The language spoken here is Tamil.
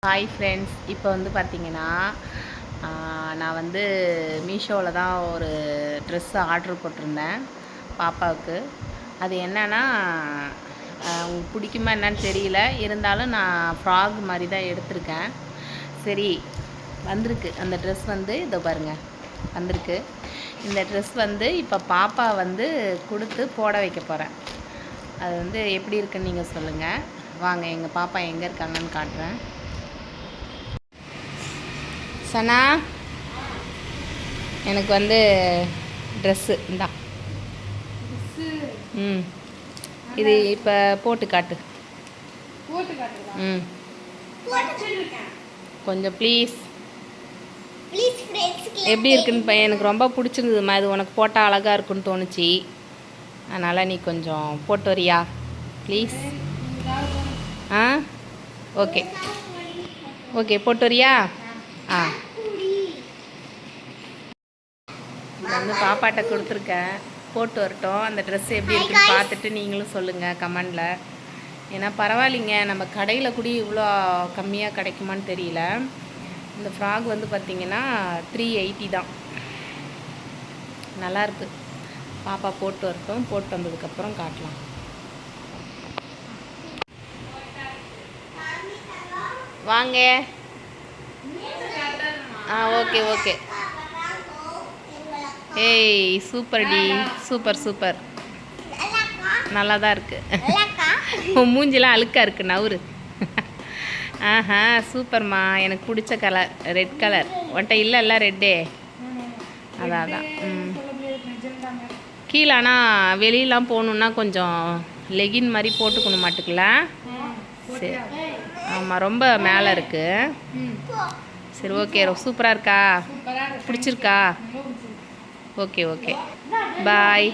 ஹாய் ஃப்ரெண்ட்ஸ், இப்போ வந்து பார்த்தீங்கன்னா நான் வந்து மீஷோவில் தான் ஒரு ட்ரெஸ்ஸு ஆர்ட்ரு போட்டிருந்தேன் பாப்பாவுக்கு. அது என்னென்னா உங்களுக்கு பிடிக்குமா என்னன்னு தெரியல, இருந்தாலும் நான் ஃப்ராக் மாதிரி தான் எடுத்திருக்கேன். சரி, வந்திருக்கு அந்த ட்ரெஸ் வந்து இதோ பாருங்கள் வந்திருக்கு. இந்த ட்ரெஸ் வந்து இப்போ பாப்பா வந்து கொடுத்து போட வைக்க போகிறேன். அது வந்து எப்படி இருக்குன்னு நீங்கள் சொல்லுங்கள். வாங்க எங்கள் பாப்பா எங்கே இருக்காங்கன்னு காட்டுறேன். சனா, எனக்கு வந்து ட்ரெஸ்ஸு இந்தா. இது இப்போ போட்டு காட்டு. கொஞ்சம் ப்ளீஸ். எப்படி இருக்குன்னு எனக்கு ரொம்ப பிடிச்சிருந்ததுமா. இது உனக்கு போட்டால் அழகாக இருக்குன்னு தோணுச்சு. அதனால் நீ கொஞ்சம் போட்டு வரியா ப்ளீஸ்? ஓகே ஓகே, போட்டு வரியா? வந்து பாப்பாட்ட கொடுத்துருக்கேன், போட்டு வரட்டும். அந்த ட்ரெஸ் எப்படி இருக்குன்னு பார்த்துட்டு நீங்களும் சொல்லுங்கள் கமெண்டில். ஏன்னா பரவாயில்லைங்க, நம்ம கடையில் கூட இவ்வளோ கம்மியாக கிடைக்குமான்னு தெரியல. இந்த ஃப்ராக் வந்து பார்த்திங்கன்னா 380 தான். நல்லாயிருக்கு. பாப்பா போட்டு வரட்டும், போட்டு வந்ததுக்கப்புறம் காட்டலாம். வாங்க. Okay okay. ஏய் சூப்பர் டி, சூப்பர் சூப்பர், நல்லா தான் இருக்குது. உன் மூஞ்சிலாம் அழுக்காக இருக்குது, நவுறு. சூப்பர்மா, எனக்கு பிடிச்ச கலர் ரெட் கலர். உன்ட்ட இல்லைல்ல ரெட்டே? அதான் கீழே. ஆனால் வெளியெலாம் போகணுன்னா கொஞ்சம் லெகின் மாதிரி போட்டுக்கணும் மாட்டுக்கல. சரி, ஆமாம், ரொம்ப மேலே இருக்குது. சரி ஓகே, சூப்பராக இருக்கா? பிடிச்சிருக்கா? ஓகே ஓகே, பாய்.